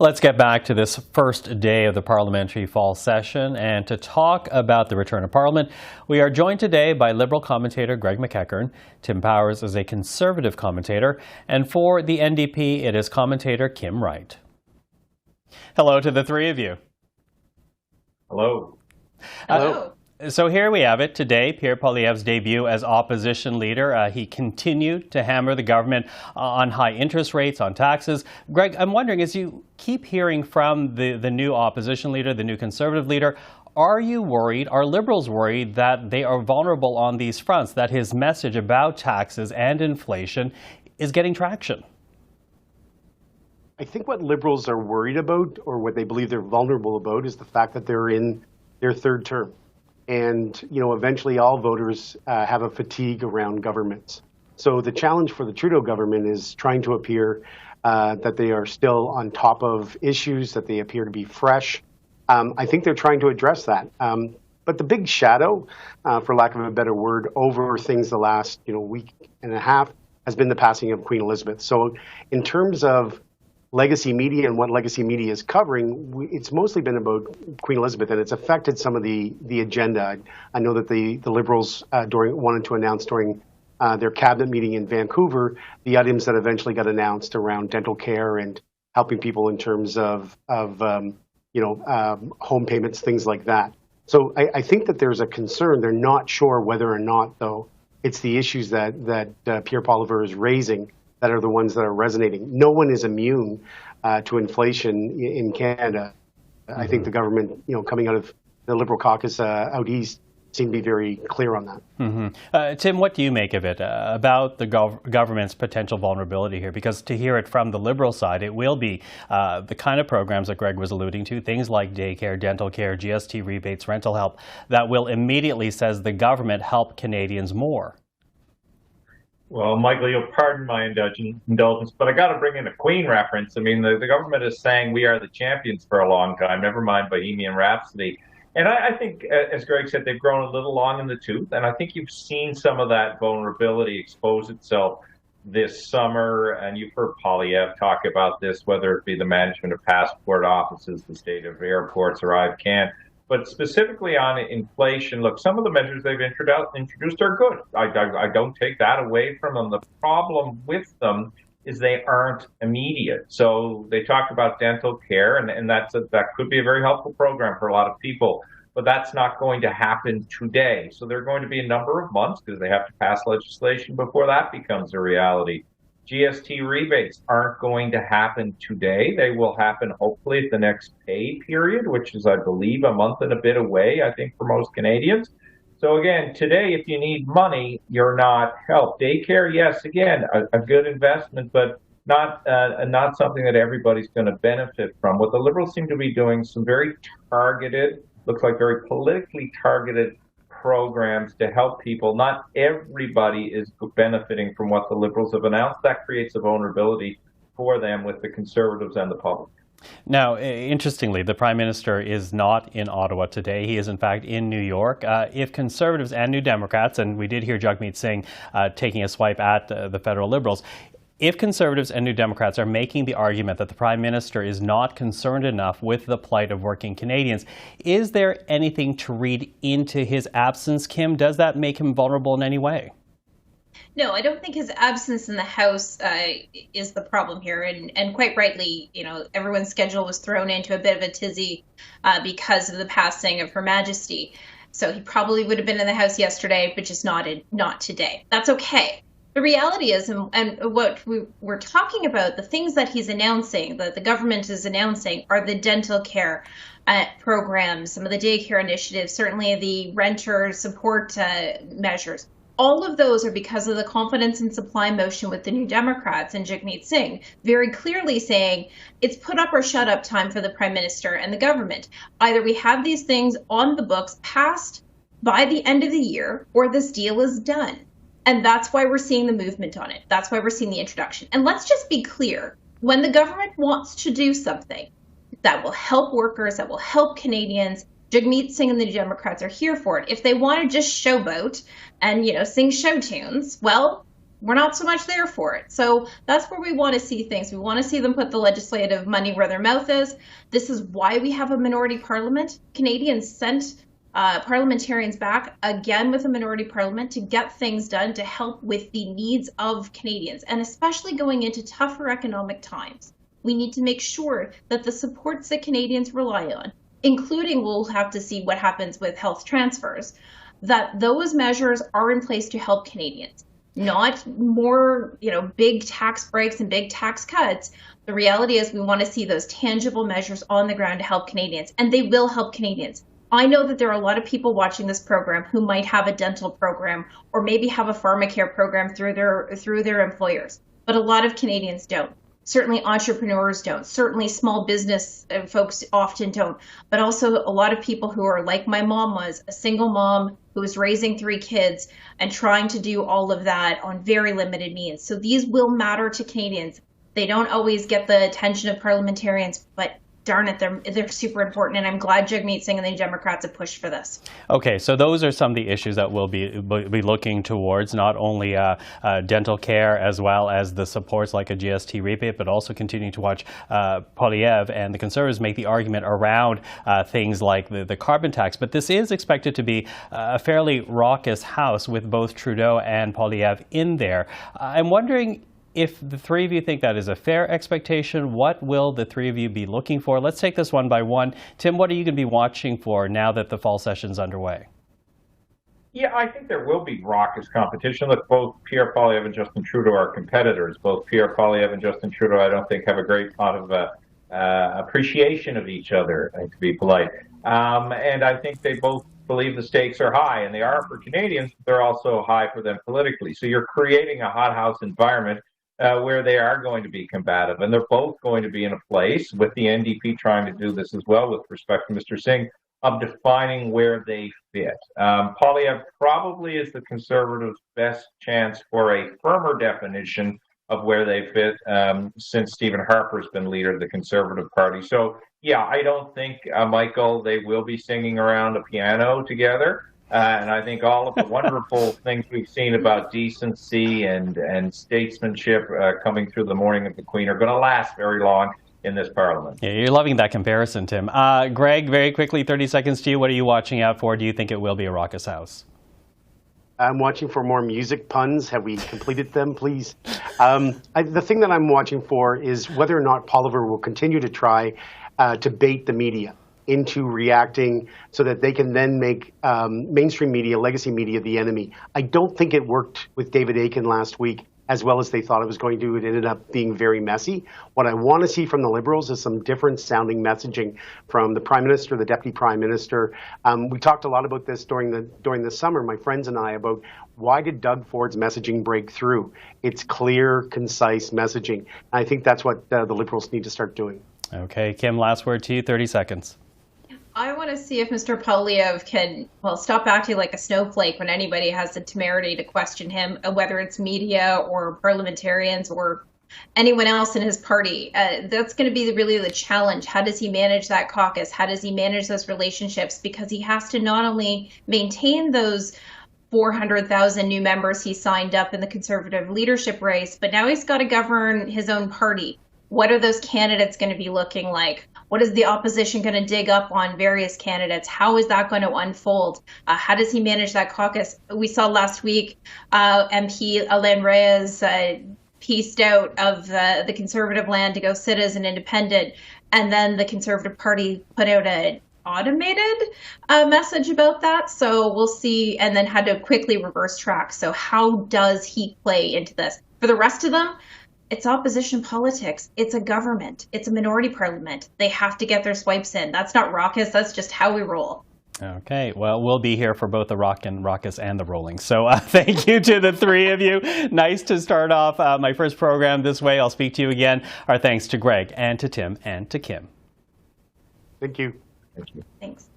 Let's get back to this first day of the parliamentary fall session, and to talk about the return of Parliament, we are joined today by Liberal commentator Greg MacEachern. Tim Powers is a Conservative commentator, and for the NDP, it is commentator Kim Wright. Hello to the three of you. Hello. Hello. So here we have it today, Pierre Poilievre's debut as opposition leader. He continued to hammer the government on high interest rates, on taxes. Greg, I'm wondering, as you keep hearing from the new opposition leader, the new Conservative leader, are you worried, are Liberals worried that they are vulnerable on these fronts, that his message about taxes and inflation is getting traction? I think what Liberals are worried about, or what they believe they're vulnerable about, is the fact that they're in their third term. And, eventually all voters have a fatigue around governments. So the challenge for the Trudeau government is trying to appear that they are still on top of issues, that they appear to be fresh. I think they're trying to address that. But the big shadow, for lack of a better word, over things the last week and a half has been the passing of Queen Elizabeth. So in terms of legacy media and what legacy media is covering, it's mostly been about Queen Elizabeth, and it's affected some of the agenda. I know that the Liberals wanted to announce during their cabinet meeting in Vancouver the items that eventually got announced around dental care and helping people in terms of home payments, things like that. So I think that there's a concern. They're not sure whether or not, though, it's the issues that Pierre Poilievre is raising that are the ones that are resonating. No one is immune to inflation in Canada. I think the government, coming out of the Liberal caucus out east, seem to be very clear on that. Tim, what do you make of it about the government's potential vulnerability here? Because to hear it from the Liberal side, it will be the kind of programs that Greg was alluding to, things like daycare, dental care, GST rebates, rental help, that will immediately, says the government, help Canadians more. Well, Michael, you'll pardon my indulgence, but I got to bring in a Queen reference. I mean, the government is saying we are the champions for a long time, never mind Bohemian Rhapsody. And I think, as Greg said, they've grown a little long in the tooth. And I think you've seen some of that vulnerability expose itself this summer. And you've heard Poilievre talk about this, whether it be the management of passport offices, the state of airports, or IVCAN. But specifically on inflation, look, some of the measures they've introduced are good. I don't take that away from them. The problem with them is they aren't immediate. So they talk about dental care, and that could be a very helpful program for a lot of people. But that's not going to happen today. So there are going to be a number of months because they have to pass legislation before that becomes a reality. GST rebates aren't going to happen today. They will happen hopefully at the next pay period, which is, I believe, a month and a bit away, I think, for most Canadians. So again, today, if you need money, you're not helped. Daycare, yes, again, a good investment, but not something that everybody's going to benefit from. What the Liberals seem to be doing, some very targeted, looks like very politically targeted programs to help people. Not everybody is benefiting from what the Liberals have announced. That creates a vulnerability for them with the Conservatives and the public. Now, interestingly, the Prime Minister is not in Ottawa today. He is, in fact, in New York. If Conservatives and New Democrats, and we did hear Jagmeet Singh taking a swipe at the federal Liberals, if Conservatives and New Democrats are making the argument that the Prime Minister is not concerned enough with the plight of working Canadians, is there anything to read into his absence, Kim? Does that make him vulnerable in any way? No, I don't think his absence in the House is the problem here. And quite rightly, everyone's schedule was thrown into a bit of a tizzy because of the passing of Her Majesty. So he probably would have been in the House yesterday, but just not today. That's okay. The reality is, and what we're talking about, the things that he's announcing, that the government is announcing, are the dental care programs, some of the daycare initiatives, certainly the renter support measures. All of those are because of the confidence and supply motion with the New Democrats and Jagmeet Singh, very clearly saying it's put up or shut up time for the Prime Minister and the government. Either we have these things on the books passed by the end of the year, or this deal is done. And that's why we're seeing the movement on it. That's why we're seeing the introduction. And let's just be clear, when the government wants to do something that will help workers, that will help Canadians, Jagmeet Singh and the Democrats are here for it. If they want to just showboat and, sing show tunes, well, we're not so much there for it. So that's where we want to see things. We want to see them put the legislative money where their mouth is. This is why we have a minority parliament. Canadians sent parliamentarians back again with a minority parliament to get things done to help with the needs of Canadians, and especially going into tougher economic times. We need to make sure that the supports that Canadians rely on, including we'll have to see what happens with health transfers, that those measures are in place to help Canadians, not more, big tax breaks and big tax cuts. The reality is we want to see those tangible measures on the ground to help Canadians, and they will help Canadians. I know that there are a lot of people watching this program who might have a dental program or maybe have a pharmacare program through their employers, but a lot of Canadians don't. Certainly entrepreneurs don't. Certainly small business folks often don't. But also a lot of people who are like my mom was, a single mom who was raising 3 kids and trying to do all of that on very limited means. So these will matter to Canadians. They don't always get the attention of parliamentarians, but darn it, they're super important, and I'm glad Jagmeet Singh and the Democrats have pushed for this. Okay, so those are some of the issues that we'll be looking towards, not only dental care as well as the supports like a GST rebate, but also continuing to watch Poilievre and the Conservatives make the argument around things like the carbon tax. But this is expected to be a fairly raucous House with both Trudeau and Poilievre in there. I'm wondering, if the three of you think that is a fair expectation, what will the three of you be looking for? Let's take this one by one. Tim, what are you going to be watching for now that the fall session's underway? Yeah, I think there will be raucous competition. Look, both Pierre Poilievre and Justin Trudeau are competitors. Both Pierre Poilievre and Justin Trudeau, I don't think, have a great amount of appreciation of each other, to be polite. And I think they both believe the stakes are high, and they are for Canadians, but they're also high for them politically. So you're creating a hothouse environment where they are going to be combative, and they're both going to be in a place, with the NDP trying to do this as well with respect to Mr. Singh, of defining where they fit. Poilievre probably is the Conservatives' best chance for a firmer definition of where they fit since Stephen Harper's been leader of the Conservative Party. So, yeah, I don't think, Michael, they will be singing around a piano together. And I think all of the wonderful things we've seen about decency and statesmanship coming through the morning of the Queen are going to last very long in this Parliament. Yeah, you're loving that comparison, Tim. Greg, very quickly, 30 seconds to you. What are you watching out for? Do you think it will be a raucous House? I'm watching for more music puns. Have we completed them, please? The thing that I'm watching for is whether or not Poilievre will continue to try to bait the media into reacting so that they can then make mainstream media, legacy media, the enemy. I don't think it worked with David Akin last week as well as they thought it was going to. It ended up being very messy. What I want to see from the Liberals is some different sounding messaging from the Prime Minister, the Deputy Prime Minister. We talked a lot about this during the summer, my friends and I, about why did Doug Ford's messaging break through? It's clear, concise messaging. And I think that's what the Liberals need to start doing. Okay, Kim, last word to you, 30 seconds. I want to see if Mr. Poilievre can, stop acting like a snowflake when anybody has the temerity to question him, whether it's media or parliamentarians or anyone else in his party. That's going to be really the challenge. How does he manage that caucus? How does he manage those relationships? Because he has to not only maintain those 400,000 new members he signed up in the Conservative leadership race, but now he's got to govern his own party. What are those candidates going to be looking like? What is the opposition going to dig up on various candidates? How is that going to unfold? How does he manage that caucus? We saw last week MP Alain Reyes pieced out of the Conservative land to go sit as an independent, and then the Conservative Party put out an automated message about that. So we'll see, and then had to quickly reverse track. So how does he play into this? For the rest of them, it's opposition politics. It's a government. It's a minority parliament. They have to get their swipes in. That's not raucous. That's just how we roll. Okay, well, we'll be here for both the raucous and the rolling. So thank you to the three of you. Nice to start off my first program this way. I'll speak to you again. Our thanks to Greg and to Tim and to Kim. Thank you. Thank you. Thanks.